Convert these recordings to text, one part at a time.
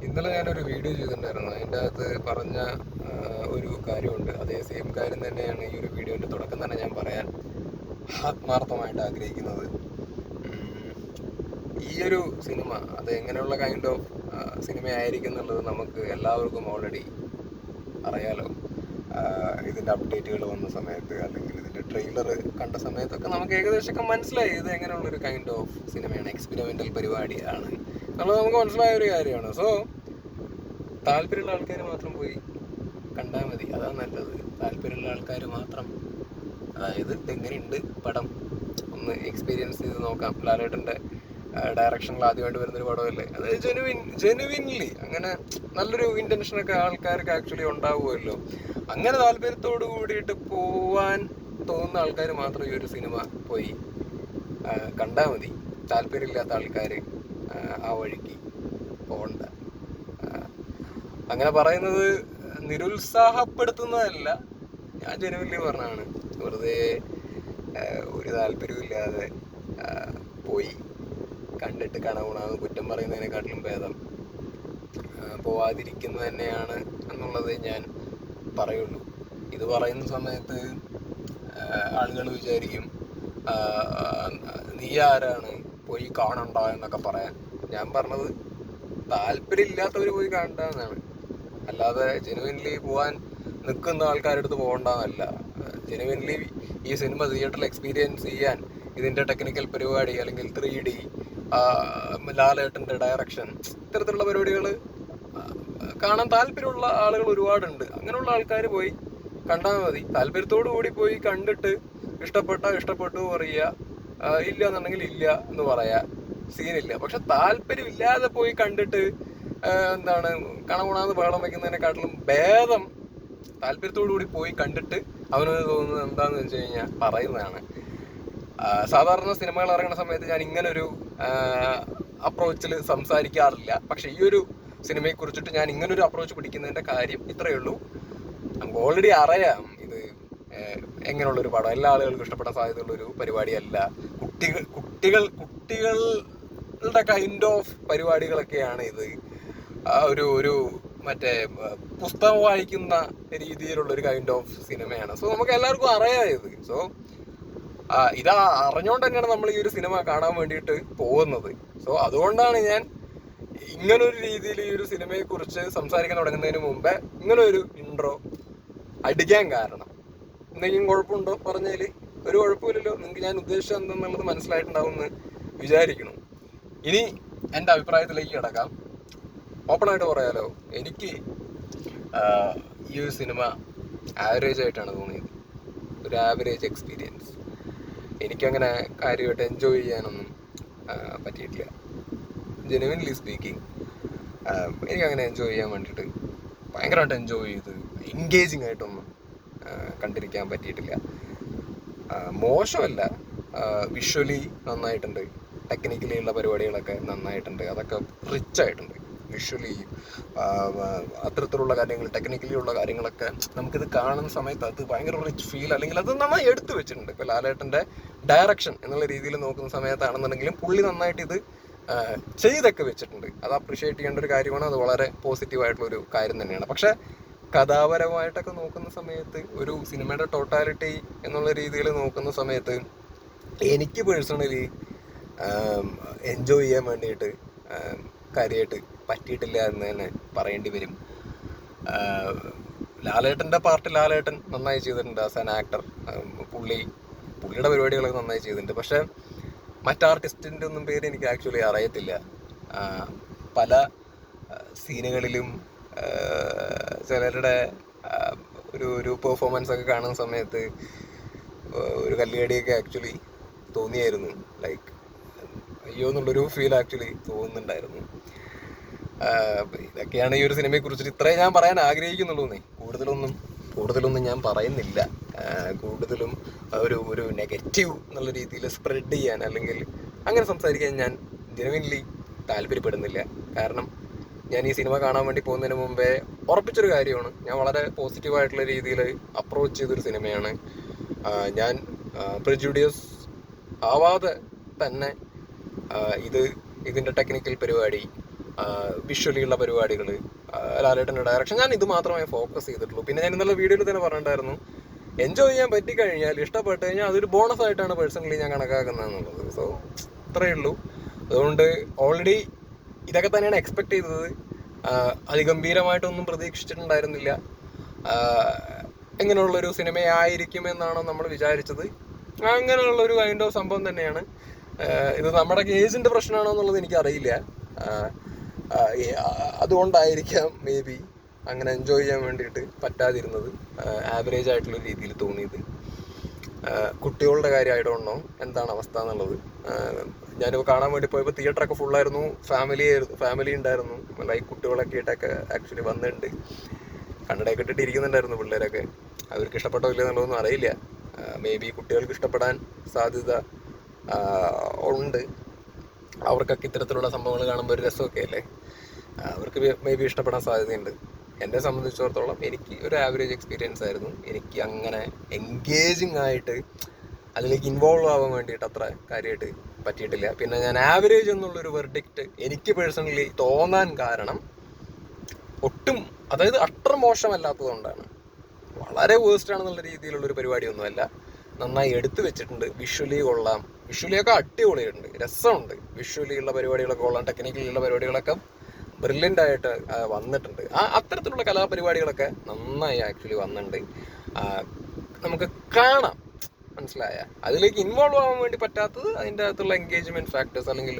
ഇന്നലെ ഞാനൊരു വീഡിയോ ചെയ്തിട്ടുണ്ടായിരുന്നു. അതിൻ്റെ അകത്ത് പറഞ്ഞ ഒരു കാര്യമുണ്ട്. അതേ സെയിം കാര്യം തന്നെയാണ് ഈ ഒരു വീഡിയോൻ്റെ തുടക്കം തന്നെ ഞാൻ പറയാൻ ആത്മാർത്ഥമായിട്ട് ആഗ്രഹിക്കുന്നത്. ഈ ഒരു സിനിമ അത് എങ്ങനെയുള്ള കൈൻഡ് ഓഫ് സിനിമ ആയിരിക്കും എന്നുള്ളത് നമുക്ക് എല്ലാവർക്കും ഓൾറെഡി അറിയാലോ. ഇതിൻ്റെ അപ്ഡേറ്റുകൾ വന്ന സമയത്ത് അല്ലെങ്കിൽ ഇതിൻ്റെ ട്രെയിലർ കണ്ട സമയത്തൊക്കെ നമുക്ക് ഏകദേശമൊക്കെ മനസ്സിലായി ഇത് എങ്ങനെയുള്ളൊരു കൈൻഡ് ഓഫ് സിനിമയാണ്, എക്സ്പെരിമെൻ്റൽ പരിപാടിയാണ് എന്നുള്ളത് നമുക്ക് മനസ്സിലായ ഒരു കാര്യമാണ്. സോ താല്പര്യമുള്ള ആൾക്കാർ മാത്രം പോയി കണ്ടാൽ മതി, അതാണ് നല്ലത്. താല്പര്യമുള്ള ആൾക്കാർ മാത്രം, അതായത് എങ്ങനെയുണ്ട് പടം ഒന്ന് എക്സ്പീരിയൻസ് ചെയ്ത് നോക്കാം. ലാലേട്ടൻ്റെ ഡയറക്ഷനിൽ ആദ്യമായിട്ട് വരുന്നൊരു പടമല്ലേ, അത് ജെനുവിൻലി അങ്ങനെ നല്ലൊരു ഇൻറ്റൻഷനൊക്കെ ആൾക്കാർക്ക് ആക്ച്വലി ഉണ്ടാവുമല്ലോ. അങ്ങനെ താല്പര്യത്തോട് കൂടിയിട്ട് പോവാൻ തോന്നുന്ന ആൾക്കാർ മാത്രം ഈ ഒരു സിനിമ പോയി കണ്ടാൽ മതി. താല്പര്യമില്ലാത്ത ആൾക്കാർ ആ വഴിക്ക് പോകണ്ട. അങ്ങനെ പറയുന്നത് നിരുത്സാഹപ്പെടുത്തുന്നതല്ല, ഞാൻ ജെനുവിൻലി പറഞ്ഞാണ്. വെറുതെ ഒരു താല്പര്യമില്ലാതെ പോയി കണ്ടിട്ട് കണകുണാന്ന് കുറ്റം പറയുന്നതിനെക്കാട്ടിലും ഭേദം പോവാതിരിക്കുന്നത് തന്നെയാണ് എന്നുള്ളത് ഞാൻ പറയുള്ളൂ. ഇത് പറയുന്ന സമയത്ത് ആളുകൾ വിചാരിക്കും നീ ആരാണ് പോയി കാണണ്ട എന്നൊക്കെ പറയാൻ. ഞാൻ പറഞ്ഞത് താല്പര്യമില്ലാത്തവർ പോയി കാണണ്ട എന്നാണ്, അല്ലാതെ ജെനുവിൻലി പോകാൻ നിൽക്കുന്ന ആൾക്കാരുടെ അടുത്ത് പോകണ്ടെന്നല്ല. ജെനുവിൻലി ഈ സിനിമ തിയേറ്ററിൽ എക്സ്പീരിയൻസ് ചെയ്യാൻ, ഇതിൻ്റെ ടെക്നിക്കൽ പരിപാടി അല്ലെങ്കിൽ 3D, ലാലേട്ടൻ്റെ ഡയറക്ഷൻ, ഇത്തരത്തിലുള്ള പരിപാടികൾ കാണാൻ താല്പര്യമുള്ള ആളുകൾ ഒരുപാടുണ്ട്. അങ്ങനെയുള്ള ആൾക്കാർ പോയി കണ്ടാൽ മതി. താല്പര്യത്തോടു കൂടി പോയി കണ്ടിട്ട് ഇഷ്ടപ്പെട്ടു പറയുക, ഇല്ല എന്നുണ്ടെങ്കിൽ ഇല്ല എന്ന് പറയാ, സീനില്ല. പക്ഷെ താല്പര്യമില്ലാതെ പോയി കണ്ടിട്ട് എന്താണ് കണകുണാന്ന് ബഹളം വയ്ക്കുന്നതിനെക്കാട്ടിലും ഭേദം താല്പര്യത്തോടു കൂടി പോയി കണ്ടിട്ട് അവന് തോന്നുന്നത് എന്താന്ന് വെച്ച് കഴിഞ്ഞാൽ പറയുന്നതാണ്. സാധാരണ സിനിമകൾ ഇറങ്ങുന്ന സമയത്ത് ഞാൻ ഇങ്ങനൊരു അപ്രോച്ചിൽ സംസാരിക്കാറില്ല. പക്ഷെ ഈ ഒരു സിനിമയെ കുറിച്ചിട്ട് ഞാൻ ഇങ്ങനൊരു അപ്രോച്ച് പിടിക്കുന്നതിൻ്റെ കാര്യം ഇത്രയേ ഉള്ളൂ. നമുക്ക് ഓൾറെഡി അറിയാം ഇത് എങ്ങനെയുള്ളൊരു പടം, എല്ലാ ആളുകൾക്കും ഇഷ്ടപ്പെടാൻ സാധ്യതയുള്ളൊരു പരിപാടിയല്ല. കുട്ടികളുടെ കൈൻഡ് ഓഫ് പരിപാടികളൊക്കെയാണ് ഇത്. ഒരു മറ്റേ പുസ്തകം വായിക്കുന്ന രീതിയിലുള്ളൊരു കൈൻഡ് ഓഫ് സിനിമയാണ്. സോ നമുക്ക് എല്ലാവർക്കും അറിയാം ഇത്. സോ ഇതാ അറിഞ്ഞുകൊണ്ട് തന്നെയാണ് നമ്മൾ ഈ ഒരു സിനിമ കാണാൻ വേണ്ടിയിട്ട് പോകുന്നത്. സോ അതുകൊണ്ടാണ് ഞാൻ ഇങ്ങനൊരു രീതിയിൽ ഈ ഒരു സിനിമയെ കുറിച്ച് സംസാരിക്കാൻ തുടങ്ങുന്നതിന് മുമ്പേ ഇങ്ങനെ ഒരു ഇൻട്രോ അടിക്കാൻ കാരണം. എന്തെങ്കിലും കുഴപ്പമുണ്ടോ പറഞ്ഞതിൽ? ഒരു കുഴപ്പമില്ലല്ലോ. നിങ്ങൾക്ക് ഞാൻ ഉദ്ദേശിച്ചത് എന്തെന്നുള്ളത് മനസ്സിലായിട്ടുണ്ടാവും എന്ന് വിചാരിക്കണം. ഇനി എൻ്റെ അഭിപ്രായത്തിലേക്ക് കിടക്കാം. ഓപ്പണായിട്ട് പറയാലോ, എനിക്ക് ഈ ഒരു സിനിമ ആവറേജ് ആയിട്ടാണ് തോന്നിയത്. ഒരു ആവറേജ് എക്സ്പീരിയൻസ്. എനിക്കങ്ങനെ കാര്യമായിട്ട് എൻജോയ് ചെയ്യാനൊന്നും പറ്റിയിട്ടില്ല. ജെനുവിൻലി സ്പീക്കിംഗ്, എനിക്കങ്ങനെ എൻജോയ് ചെയ്യാൻ വേണ്ടിയിട്ട് ഭയങ്കരമായിട്ട് എൻജോയ് ചെയ്ത് എൻഗേജിങ് ആയിട്ടൊന്നും കണ്ടിരിക്കാൻ പറ്റിയിട്ടില്ല. മോശമല്ല, വിഷ്വലി നന്നായിട്ടുണ്ട്, ടെക്നിക്കലി ഉള്ള പരിപാടികളൊക്കെ നന്നായിട്ടുണ്ട്, അതൊക്കെ റിച്ച് ആയിട്ടുണ്ട്. വിഷ്വലി അത്തരത്തിലുള്ള കാര്യങ്ങൾ, ടെക്നിക്കലി ഉള്ള കാര്യങ്ങളൊക്കെ നമുക്കിത് കാണുന്ന സമയത്ത് അത് ഭയങ്കര റിച്ച് ഫീൽ, അല്ലെങ്കിൽ അത് നന്നായി എടുത്തു വെച്ചിട്ടുണ്ട്. ഇപ്പോൾ ലാലേട്ടൻ്റെ ഡയറക്ഷൻ എന്നുള്ള രീതിയിൽ നോക്കുന്ന സമയത്താണെന്നുണ്ടെങ്കിലും പുള്ളി നന്നായിട്ട് ഇത് ചെയ്തൊക്കെ വെച്ചിട്ടുണ്ട്. അത് അപ്രിഷ്യേറ്റ് ചെയ്യേണ്ട ഒരു കാര്യമാണ്. അത് വളരെ പോസിറ്റീവായിട്ടുള്ളൊരു കാര്യം തന്നെയാണ്. പക്ഷേ കഥാപരമായിട്ടൊക്കെ നോക്കുന്ന സമയത്ത്, ഒരു സിനിമയുടെ ടോട്ടാലിറ്റി എന്നുള്ള രീതിയിൽ നോക്കുന്ന സമയത്ത് എനിക്ക് പേഴ്സണലി എൻജോയ് ചെയ്യാൻ വേണ്ടിയിട്ട് കാര്യമായിട്ട് പറ്റിയിട്ടില്ല എന്ന് തന്നെ പറയേണ്ടി വരും. ലാലേട്ടൻ്റെ പാർട്ട് ലാലേട്ടൻ നന്നായി ചെയ്തിട്ടുണ്ട് ആസ് ആൻ ആക്ടർ. പുള്ളിയുടെ പരിപാടികളൊക്കെ നന്നായി ചെയ്തിട്ടുണ്ട്. പക്ഷേ മറ്റാർട്ടിസ്റ്റിൻ്റെ ഒന്നും പേര് എനിക്ക് ആക്ച്വലി അറിയത്തില്ല. പല സീനുകളിലും ചിലരുടെ ഒരു പെർഫോമൻസ് ഒക്കെ കാണുന്ന സമയത്ത് ഒരു കല്ലുകടിയൊക്കെ ആക്ച്വലി തോന്നിയായിരുന്നു. ലൈക്ക് അയ്യോ എന്നുള്ളൊരു ഫീൽ ആക്ച്വലി തോന്നുന്നുണ്ടായിരുന്നു. ഇതൊക്കെയാണ് ഈ ഒരു സിനിമയെ കുറിച്ചിട്ട് ഇത്രയും ഞാൻ പറയാൻ ആഗ്രഹിക്കുന്നുള്ളൂ. കൂടുതലൊന്നും ഞാൻ പറയുന്നില്ല. കൂടുതലും ഒരു നെഗറ്റീവ് എന്നുള്ള രീതിയിൽ സ്പ്രെഡ് ചെയ്യാൻ അല്ലെങ്കിൽ അങ്ങനെ സംസാരിക്കാൻ ഞാൻ ജെനുവിൻലി താല്പര്യപ്പെടുന്നില്ല. കാരണം ഞാൻ ഈ സിനിമ കാണാൻ വേണ്ടി പോകുന്നതിന് മുമ്പേ ഉറപ്പിച്ചൊരു കാര്യമാണ്, ഞാൻ വളരെ പോസിറ്റീവായിട്ടുള്ള രീതിയിൽ അപ്രോച്ച് ചെയ്തൊരു സിനിമയാണ്. ഞാൻ പ്രിജുഡിയസ് ആവാതെ തന്നെ ഇതിൻ്റെ ടെക്നിക്കൽ പരിപാടി, വിഷ്വലി ഉള്ള പരിപാടികൾ, ലാലേട്ടൻ്റെ ഡയറക്ഷൻ, ഞാൻ ഇത് മാത്രമേ ഫോക്കസ് ചെയ്തിട്ടുള്ളൂ. പിന്നെ ഞാൻ ഇന്നലെ വീഡിയോയിൽ തന്നെ പറഞ്ഞിട്ടുണ്ടായിരുന്നു, എൻജോയ് ചെയ്യാൻ പറ്റിക്കഴിഞ്ഞാൽ, ഇഷ്ടപ്പെട്ട് കഴിഞ്ഞാൽ അതൊരു ബോണസ് ആയിട്ടാണ് പേഴ്സണലി ഞാൻ കണക്കാക്കുന്നത് എന്നുള്ളത്. സോ അത്രയേ ഉള്ളൂ. അതുകൊണ്ട് ഓൾറെഡി ഇതൊക്കെ തന്നെയാണ് എക്സ്പെക്ട് ചെയ്തത്. അതിഗംഭീരമായിട്ടൊന്നും പ്രതീക്ഷിച്ചിട്ടുണ്ടായിരുന്നില്ല. എങ്ങനെയുള്ളൊരു സിനിമയായിരിക്കും എന്നാണോ നമ്മൾ വിചാരിച്ചത്, അങ്ങനെയുള്ളൊരു കൈൻഡ് ഓഫ് സംഭവം തന്നെയാണ്. ഇത് നമ്മുടെ കേസിൻ്റെ പ്രശ്നമാണോ എന്നുള്ളത് എനിക്കറിയില്ല. അതുകൊണ്ടായിരിക്കാം മേ ബി അങ്ങനെ എൻജോയ് ചെയ്യാൻ വേണ്ടിയിട്ട് പറ്റാതിരുന്നത്, ആവറേജ് ആയിട്ടുള്ള രീതിയിൽ തോന്നിയത്. കുട്ടികളുടെ കാര്യം ഐ ഡോണ്ട് നോ എന്താണ് അവസ്ഥ എന്നുള്ളത്. ഞാനിപ്പോൾ കാണാൻ വേണ്ടി പോയപ്പോൾ തിയേറ്ററൊക്കെ ഫുള്ളായിരുന്നു, ഫാമിലി ഉണ്ടായിരുന്നു, ലൈക്ക് കുട്ടികളൊക്കെ ആയിട്ടൊക്കെ ആക്ച്വലി വന്നിട്ടുണ്ട്. കണ്ണടയൊക്കെ ഇട്ടിട്ട് ഇരിക്കുന്നുണ്ടായിരുന്നു പിള്ളേരൊക്കെ. അവർക്ക് ഇഷ്ടപ്പെട്ടോ ഇല്ല എന്നുള്ളതൊന്നും അറിയില്ല. മേ ബി കുട്ടികൾക്ക് ഇഷ്ടപ്പെടാൻ സാധ്യത ഉണ്ട്. അവർക്കൊക്കെ ഇത്തരത്തിലുള്ള സംഭവങ്ങൾ കാണുമ്പോൾ ഒരു രസമൊക്കെ അല്ലേ, അവർക്ക് മേ ബി ഇഷ്ടപ്പെടാൻ സാധ്യതയുണ്ട്. എന്നെ സംബന്ധിച്ചിടത്തോളം എനിക്ക് ഒരു ആവറേജ് എക്സ്പീരിയൻസ് ആയിരുന്നു. എനിക്ക് അങ്ങനെ എൻഗേജിങ് ആയിട്ട് അതിലേക്ക് ഇൻവോൾവ് ആവാൻ വേണ്ടിയിട്ട് അത്ര കാര്യമായിട്ട് പറ്റിയിട്ടില്ല. പിന്നെ ഞാൻ ആവറേജ് എന്നുള്ളൊരു വെർഡിക്റ്റ് എനിക്ക് പേഴ്സണലി തോന്നാൻ കാരണം ഒട്ടും, അതായത് അത്ര മോശമല്ലാത്തതുകൊണ്ടാണ്. വളരെ വേസ്റ്റ് ആണെന്നുള്ള രീതിയിലുള്ളൊരു പരിപാടിയൊന്നുമല്ല. നന്നായി എടുത്തു വെച്ചിട്ടുണ്ട്, വിഷ്വലി കൊള്ളാം, വിഷ്വലിയൊക്കെ അടിപൊളിയുണ്ട്, രസമുണ്ട്. വിഷ്വലി ഉള്ള പരിപാടികളൊക്കെ കൊള്ളാം, ടെക്നിക്കലി ഉള്ള പരിപാടികളൊക്കെ ബ്രില്യൻ്റ് ആയിട്ട് വന്നിട്ടുണ്ട്. അത്തരത്തിലുള്ള കലാപരിപാടികളൊക്കെ നന്നായി ആക്ച്വലി വന്നിട്ടുണ്ട്. നമുക്ക് കാണാം, മനസ്സിലായ. അതിലേക്ക് ഇൻവോൾവ് ആവാൻ വേണ്ടി പറ്റാത്തത് അതിൻ്റെ അകത്തുള്ള എൻഗേജ്മെൻറ്റ് ഫാക്ടേഴ്സ് അല്ലെങ്കിൽ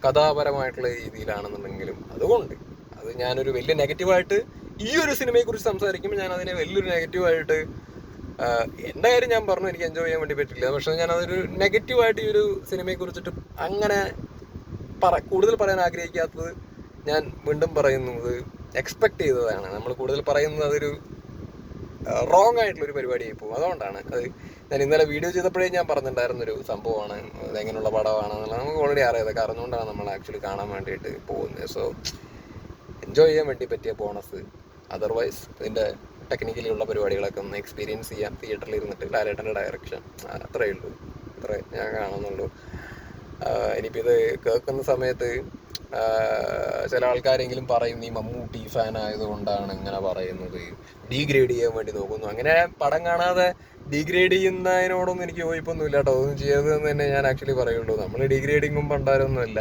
കഥാപരമായിട്ടുള്ള രീതിയിലാണെന്നുണ്ടെങ്കിലും അതുകൊണ്ട് അത് ഞാനൊരു വലിയ നെഗറ്റീവായിട്ട് ഈ ഒരു സിനിമയെക്കുറിച്ച് സംസാരിക്കുമ്പോൾ ഞാൻ അതിനെ വലിയൊരു നെഗറ്റീവായിട്ട്, എൻ്റെ കാര്യം ഞാൻ പറഞ്ഞു എനിക്ക് എൻജോയ് ചെയ്യാൻ വേണ്ടി പറ്റില്ല. പക്ഷേ ഞാനതൊരു നെഗറ്റീവായിട്ട് ഈ ഒരു സിനിമയെക്കുറിച്ചിട്ട് അങ്ങനെ കൂടുതൽ പറയാൻ ആഗ്രഹിക്കാത്തത് ഞാൻ വീണ്ടും പറയുന്നത് എക്സ്പെക്ട് ചെയ്തതാണ്. നമ്മൾ കൂടുതൽ പറയുന്നത് അതൊരു റോങ് ആയിട്ടുള്ളൊരു പരിപാടിയായി പോകും. അതുകൊണ്ടാണ് അത് ഞാൻ ഇന്നലെ വീഡിയോ ചെയ്തപ്പോഴേ ഞാൻ പറഞ്ഞിട്ടുണ്ടായിരുന്നൊരു സംഭവമാണ്, അതെങ്ങനെയുള്ള പടമാണെന്നുള്ളത് നമുക്ക് ഓൾറെഡി അറിയാതെ അറിഞ്ഞുകൊണ്ടാണ് നമ്മൾ ആക്ച്വലി കാണാൻ വേണ്ടിയിട്ട് പോകുന്നത്. സോ എൻജോയ് ചെയ്യാൻ വേണ്ടി പറ്റിയ ബോണസ്. അതർവൈസ് ഇതിൻ്റെ ടെക്നിക്കലി ഉള്ള പരിപാടികളൊക്കെ ഒന്ന് എക്സ്പീരിയൻസ് ചെയ്യാം തിയേറ്ററിൽ ഇരുന്നിട്ട്. ലാലേട്ടൻ്റെ ഡയറക്ഷൻ അത്രയേ ഉള്ളൂ, അത്രേ ഞാൻ കാണുന്നുള്ളൂ. ഇനിയിപ്പോൾ ഇത് കേൾക്കുന്ന സമയത്ത് ചില ആൾക്കാരെങ്കിലും പറയും നീ മമ്മൂട്ടി ഫാൻ ആയതുകൊണ്ടാണ് ഇങ്ങനെ പറയുന്നത്, ഡീഗ്രേഡ് ചെയ്യാൻ വേണ്ടി നോക്കുന്നു. അങ്ങനെ പടം കാണാതെ ഡീഗ്രേഡ് ചെയ്യുന്നതിനോടൊന്നും എനിക്ക് യോജിപ്പൊന്നുമില്ല കേട്ടോ. അതൊന്നും ചെയ്തതെന്ന് തന്നെ ഞാൻ ആക്ച്വലി പറയുള്ളൂ. നമ്മൾ ഡീഗ്രേഡിങ്ങും പണ്ടാരൊന്നുമില്ല.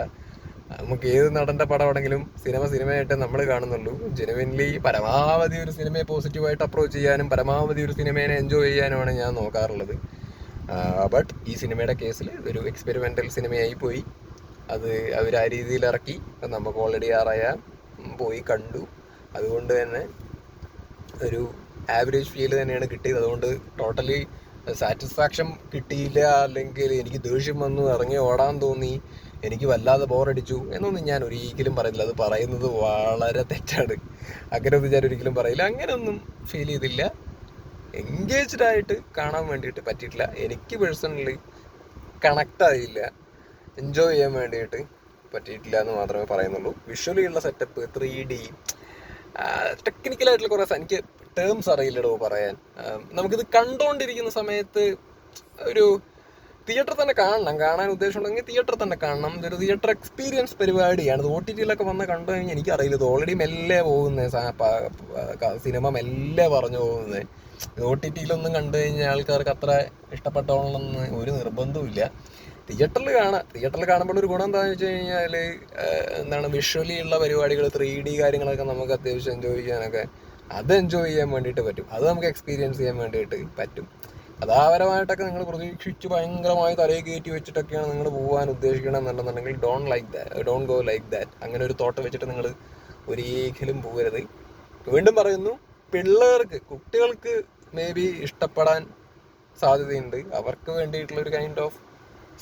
നമുക്ക് ഏത് നടൻ്റെ പടമാണെങ്കിലും സിനിമയായിട്ട് നമ്മൾ കാണുന്നുള്ളൂ. ജെനുവിൻലി പരമാവധി ഒരു സിനിമയെ പോസിറ്റീവായിട്ട് അപ്രോച്ച് ചെയ്യാനും പരമാവധി ഒരു സിനിമയെ എൻജോയ് ചെയ്യാനുമാണ് ഞാൻ നോക്കാറുള്ളത്. ബട്ട് ഈ സിനിമയുടെ കേസിൽ ഒരു എക്സ്പെരിമെൻ്റൽ സിനിമയായി പോയി. അത് അവർ ആ രീതിയിൽ ഇറക്കി, നമുക്ക് ഓൾറെഡി അറിയാം, പോയി കണ്ടു. അതുകൊണ്ട് തന്നെ ഒരു ആവറേജ് ഫീൽ തന്നെയാണ് കിട്ടിയത്. അതുകൊണ്ട് ടോട്ടലി സാറ്റിസ്ഫാക്ഷൻ കിട്ടിയില്ല, അല്ലെങ്കിൽ എനിക്ക് ദേഷ്യം വന്നു, ഇറങ്ങി ഓടാൻ തോന്നി, എനിക്ക് വല്ലാതെ ബോറടിച്ചു എന്നൊന്നും ഞാൻ ഒരിക്കലും പറയുന്നില്ല. അത് പറയുന്നത് വളരെ തെറ്റാണ്. അങ്ങനെയൊന്നും ഞാൻ ഒരിക്കലും പറയില്ല. അങ്ങനെയൊന്നും ഫീൽ ചെയ്തില്ല. എൻഗേജ്ഡ് ആയിട്ട് കാണാൻ വേണ്ടിയിട്ട് പറ്റിയിട്ടില്ല. എനിക്ക് പേഴ്സണലി കണക്റ്റ് ആയില്ല, എൻജോയ് ചെയ്യാൻ വേണ്ടിയിട്ട് പറ്റിയിട്ടില്ല എന്ന് മാത്രമേ പറയുന്നുള്ളൂ. വിഷ്വലി ഉള്ള സെറ്റപ്പ്, 3D, ടെക്നിക്കലായിട്ടുള്ള കുറേ എനിക്ക് ടേംസ് അറിയില്ലടോ പറയാൻ. നമുക്കിത് കണ്ടുകൊണ്ടിരിക്കുന്ന സമയത്ത് ഒരു തിയേറ്ററിൽ തന്നെ കാണാൻ ഉദ്ദേശമുണ്ടെങ്കിൽ തിയേറ്ററിൽ തന്നെ കാണണം. ഇതൊരു തിയേറ്റർ എക്സ്പീരിയൻസ് പരിപാടിയാണ്. ഇത് OTT-യിലൊക്കെ വന്ന് കണ്ടു കഴിഞ്ഞാൽ എനിക്കറിയില്ല, ഇത് ഓൾറെഡി മെല്ലെ പോകുന്നത്, സിനിമ മെല്ലെ പറഞ്ഞു പോകുന്നത്. ഇത് OTT-യിലൊന്നും കണ്ടു കഴിഞ്ഞാൽ ആൾക്കാർക്ക് അത്ര ഇഷ്ടപ്പെട്ടോളണമെന്ന് ഒരു നിർബന്ധവുമില്ല. തിയേറ്ററിൽ കാണുമ്പോൾ ഒരു ഗുണം എന്താണെന്ന് വെച്ച് കഴിഞ്ഞാൽ വിഷ്വലി ഉള്ള പരിപാടികൾ, 3D കാര്യങ്ങളൊക്കെ നമുക്ക് അത്യാവശ്യം എൻജോയ് ചെയ്യാനൊക്കെ അത് എൻജോയ് ചെയ്യാൻ വേണ്ടിയിട്ട് പറ്റും. അത് നമുക്ക് എക്സ്പീരിയൻസ് ചെയ്യാൻ വേണ്ടിയിട്ട് പറ്റും. കഥാപരമായിട്ടൊക്കെ നിങ്ങൾ പ്രതീക്ഷിച്ച് ഭയങ്കരമായി തലയിൽ കയറ്റി വെച്ചിട്ടൊക്കെയാണ് നിങ്ങൾ പോകാൻ ഉദ്ദേശിക്കണമെന്നുണ്ടെന്നുണ്ടെങ്കിൽ ഡോണ്ട് ഗോ ലൈക്ക് ദാറ്റ്. അങ്ങനെ ഒരു തോട്ട് വെച്ചിട്ട് നിങ്ങൾ ഒരിക്കലും പോകരുത്. വീണ്ടും പറയുന്നു, കുട്ടികൾക്ക് മേ ബി ഇഷ്ടപ്പെടാൻ സാധ്യതയുണ്ട്. അവർക്ക് വേണ്ടിയിട്ടുള്ളൊരു കൈൻഡ് ഓഫ്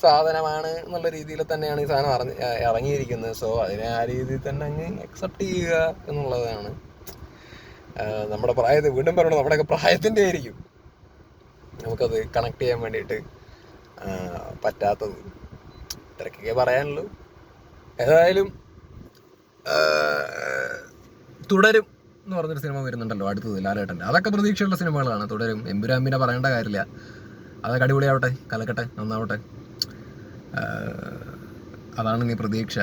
സാധനമാണ് എന്നുള്ള രീതിയിൽ തന്നെയാണ് ഈ സാധനം ഇറങ്ങിയിരിക്കുന്നത്. സോ അതിനെ ആ രീതിയിൽ തന്നെ അങ്ങ് അക്സെപ്റ്റ് ചെയ്യുക എന്നുള്ളതാണ്. നമ്മുടെ പ്രായത്തിൽ, വീണ്ടും പറയണം, നമ്മുടെയൊക്കെ പ്രായത്തിൻ്റെ ആയിരിക്കും നമുക്കത് കണക്ട് ചെയ്യാൻ വേണ്ടിയിട്ട് പറ്റാത്തത്. ഇത്രയൊക്കെ പറയാനുള്ളൂ. ഏതായാലും തുടരും എന്ന് പറഞ്ഞൊരു സിനിമ വരുന്നുണ്ടല്ലോ അടുത്തത്, ലാലേട്ടൻ്റെ. അതൊക്കെ പ്രതീക്ഷയുള്ള സിനിമകളാണ്. തുടരും. എമ്പുരാമ്പിനെ പറയേണ്ട കാര്യമില്ല, അതൊക്കെ അടിപൊളിയാവട്ടെ, കലക്കട്ടെ, നന്നാവട്ടെ. അതാണ് നീ പ്രതീക്ഷ.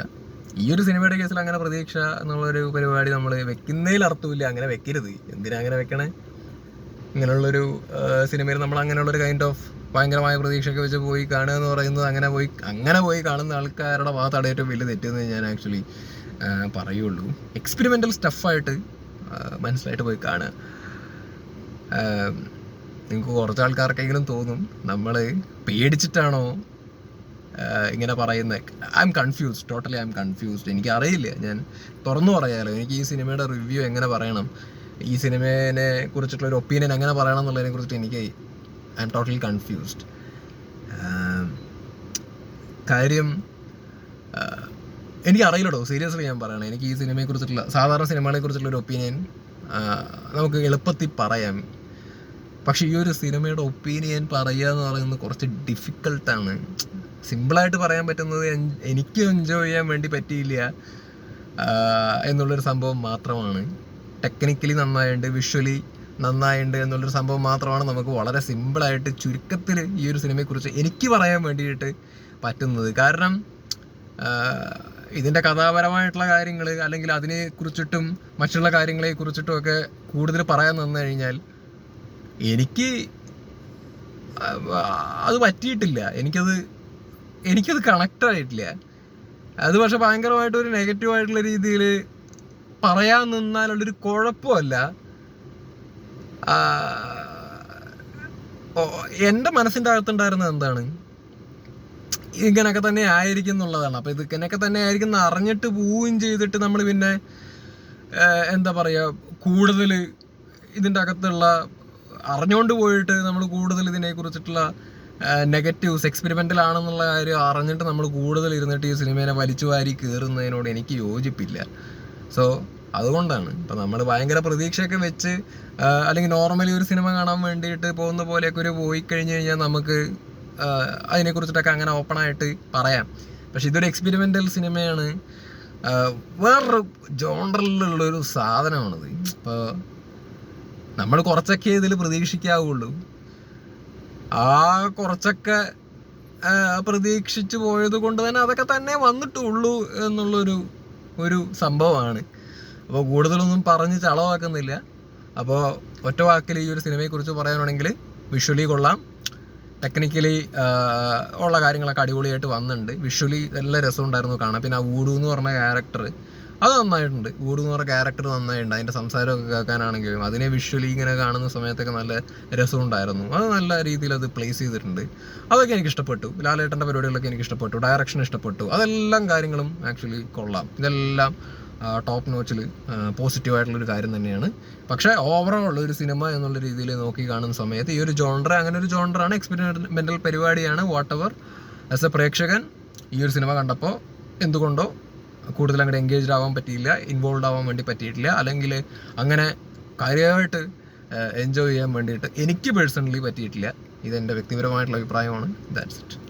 ഈ ഒരു സിനിമയുടെ കേസിൽ അങ്ങനെ പ്രതീക്ഷ എന്നുള്ളൊരു പരിപാടി നമ്മൾ വെക്കുന്നതിൽ അർത്ഥമില്ല. അങ്ങനെ വെക്കരുത്. എന്തിനാ അങ്ങനെ വെക്കണേ? ഇങ്ങനെയുള്ളൊരു സിനിമയിൽ നമ്മൾ അങ്ങനെയുള്ളൊരു കൈൻഡ് ഓഫ് ഭയങ്കരമായ പ്രതീക്ഷയൊക്കെ വെച്ച് പോയി കാണുക എന്ന് പറയുന്നത് അങ്ങനെ പോയി കാണുന്ന ആൾക്കാരുടെ ഭാഗത്താണ് ഏറ്റവും വലിയ തെറ്റെന്ന് ഞാൻ ആക്ച്വലി പറയുള്ളൂ. എക്സ്പെരിമെൻ്റൽ സ്റ്റഫായിട്ട് മനസ്സിലായിട്ട് പോയി കാണുക. നിങ്ങൾക്ക് കുറച്ച് ആൾക്കാർക്കെങ്കിലും തോന്നും നമ്മൾ പേടിച്ചിട്ടാണോ ഇങ്ങനെ പറയുന്നത്. I M confused, totally I M confused. എനിക്കറിയില്ല, ഞാൻ തുറന്നു പറയാമല്ലോ. എനിക്ക് ഈ സിനിമയുടെ റിവ്യൂ എങ്ങനെ പറയണം, ഈ സിനിമയെ കുറിച്ചിട്ടുള്ള ഒരു ഒപ്പീനിയൻ എങ്ങനെ പറയണം എന്നുള്ളതിനെ കുറിച്ചിട്ട് എനിക്ക് ഐ എം ടോട്ടലി കൺഫ്യൂസ്ഡ്. കാര്യം എനിക്കറിയില്ലടോ, സീരിയസ്ലി ഞാൻ പറയണേ. എനിക്ക് ഈ സിനിമയെക്കുറിച്ചിട്ടുള്ള സാധാരണ സിനിമകളെ കുറിച്ചുള്ള ഒരു ഒപ്പീനിയൻ നമുക്ക് എളുപ്പത്തിൽ പറയാം. പക്ഷെ ഈ ഒരു സിനിമയുടെ ഒപ്പീനിയൻ പറയുക എന്ന് പറയുന്നത് കുറച്ച് ഡിഫിക്കൽട്ടാണ്. സിമ്പിളായിട്ട് പറയാൻ പറ്റുന്നത് എനിക്ക് എൻജോയ് ചെയ്യാൻ വേണ്ടി പറ്റിയില്ല എന്നുള്ളൊരു സംഭവം മാത്രമാണ്. ടെക്നിക്കലി നന്നായിട്ടുണ്ട്, വിഷ്വലി നന്നായിട്ടുണ്ട് എന്നുള്ളൊരു സംഭവം മാത്രമാണ് നമുക്ക് വളരെ സിമ്പിളായിട്ട് ചുരുക്കത്തിൽ ഈ ഒരു സിനിമയെക്കുറിച്ച് എനിക്ക് പറയാൻ വേണ്ടിയിട്ട് പറ്റുന്നത്. കാരണം ഇതിൻ്റെ കഥാപരമായിട്ടുള്ള കാര്യങ്ങൾ അല്ലെങ്കിൽ അതിനെ കുറിച്ചിട്ടും മറ്റുള്ള കാര്യങ്ങളെ കുറിച്ചിട്ടും ഒക്കെ കൂടുതൽ പറയാൻ നിന്ന് കഴിഞ്ഞാൽ എനിക്ക് അത് പറ്റിയിട്ടില്ല. എനിക്കത് കണക്റ്റ് ആയിട്ടില്ല. അത് പക്ഷെ ഭയങ്കരമായിട്ടൊരു നെഗറ്റീവായിട്ടുള്ള രീതിയിൽ പറയാൻ നിന്നാലുള്ളൊരു കുഴപ്പമല്ല. എൻ്റെ മനസ്സിൻ്റെ അകത്തുണ്ടായിരുന്നത് എന്താണ്, ഇങ്ങനെയൊക്കെ തന്നെ ആയിരിക്കും എന്നുള്ളതാണ്. അപ്പോൾ ഇത് ഇങ്ങനെയൊക്കെ തന്നെ ആയിരിക്കും എന്ന് അറിഞ്ഞിട്ട് പോവുകയും ചെയ്തിട്ട് നമ്മൾ പിന്നെ എന്താ പറയുക, കൂടുതൽ ഇതിൻ്റെ അകത്തുള്ള അറിഞ്ഞുകൊണ്ട് പോയിട്ട് നമ്മൾ കൂടുതൽ ഇതിനെക്കുറിച്ചിട്ടുള്ള നെഗറ്റീവ്സ് എക്സ്പെരിമെൻ്റൽ ആണെന്നുള്ള കാര്യം അറിഞ്ഞിട്ട് നമ്മൾ കൂടുതൽ ഇരുന്നിട്ട് ഈ സിനിമേനെ വലിച്ചു വാരി കയറുന്നതിനോട് എനിക്ക് യോജിപ്പില്ല. സോ അതുകൊണ്ടാണ് ഇപ്പം നമ്മൾ ഭയങ്കര പ്രതീക്ഷയൊക്കെ വെച്ച് അല്ലെങ്കിൽ നോർമലി ഒരു സിനിമ കാണാൻ വേണ്ടിയിട്ട് പോകുന്ന പോലെയൊക്കെ ഒരു പോയി കഴിഞ്ഞ് കഴിഞ്ഞാൽ നമുക്ക് അതിനെക്കുറിച്ചിട്ടൊക്കെ അങ്ങനെ ഓപ്പണായിട്ട് പറയാം. പക്ഷെ ഇതൊരു എക്സ്പെരിമെൻ്റൽ സിനിമയാണ്, വേറൊരു ജോണറിലുള്ളൊരു സാധനമാണിത്. ഇപ്പോൾ നമ്മൾ കുറച്ചൊക്കെ ഇതിൽ പ്രതീക്ഷിക്കാവുള്ളൂ. ആ കുറച്ചൊക്കെ പ്രതീക്ഷിച്ച് പോയത് കൊണ്ട് തന്നെ അതൊക്കെ തന്നെ വന്നിട്ടുള്ളൂ എന്നുള്ളൊരു സംഭവമാണ്. അപ്പോൾ കൂടുതലൊന്നും പറഞ്ഞ് ചളവാക്കുന്നില്ല. അപ്പോൾ ഒറ്റ വാക്കിൽ ഈ ഒരു സിനിമയെക്കുറിച്ച് പറയാനാണെങ്കിൽ വിഷ്വലി കൊള്ളാം, ടെക്നിക്കലി ഉള്ള കാര്യങ്ങളൊക്കെ അടിപൊളിയായിട്ട് വന്നിട്ടുണ്ട്. വിഷ്വലി നല്ല രസമുണ്ടായിരുന്നു കാണാൻ. പിന്നെ ആ വൂഡു എന്ന് പറഞ്ഞ ക്യാരക്ടർ അത് നന്നായിട്ടുണ്ട്. വൂഡു എന്ന് പറഞ്ഞ ക്യാരക്ടർ നന്നായിട്ടുണ്ട്. അതിൻ്റെ സംസാരമൊക്കെ കേൾക്കാനാണെങ്കിലും അതിനെ വിഷ്വലി ഇങ്ങനെ കാണുന്ന സമയത്തൊക്കെ നല്ല രസമുണ്ടായിരുന്നു. അത് നല്ല രീതിയിൽ അത് പ്ലേസ് ചെയ്തിട്ടുണ്ട്. അതൊക്കെ എനിക്ക് ഇഷ്ടപ്പെട്ടു. ലാലേട്ടൻ്റെ പരിപാടികളൊക്കെ എനിക്ക് ഇഷ്ടപ്പെട്ടു. ഡയറക്ഷൻ ഇഷ്ടപ്പെട്ടു. അതെല്ലാം കാര്യങ്ങളും ആക്ച്വലി കൊള്ളാം. ഇതെല്ലാം ടോപ്പ് നോച്ചിൽ പോസിറ്റീവായിട്ടുള്ളൊരു കാര്യം തന്നെയാണ്. പക്ഷേ ഓവറോൾ ഒരു സിനിമ എന്നുള്ള രീതിയിൽ നോക്കി കാണുന്ന സമയത്ത് ഈ ഒരു അങ്ങനെ ഒരു ജോണറാണ്, എക്സ്പെരിമെൻ്റൽ പരിപാടിയാണ്. വാട്ട് എവർ, ആസ് എ പ്രേക്ഷകൻ ഈ ഒരു സിനിമ കണ്ടപ്പോൾ എന്തുകൊണ്ടോ കൂടുതൽ അങ്ങോട്ട് എൻഗേജ്ഡ് ആവാൻ പറ്റിയില്ല, ഇൻവോൾവ് ആവാൻ വേണ്ടി പറ്റിയിട്ടില്ല, അല്ലെങ്കിൽ അങ്ങനെ കാര്യമായിട്ട് എൻജോയ് ചെയ്യാൻ വേണ്ടിയിട്ട് എനിക്ക് പേഴ്സണലി പറ്റിയിട്ടില്ല. ഇതെൻ്റെ വ്യക്തിപരമായിട്ടുള്ള അഭിപ്രായമാണ്. That's it.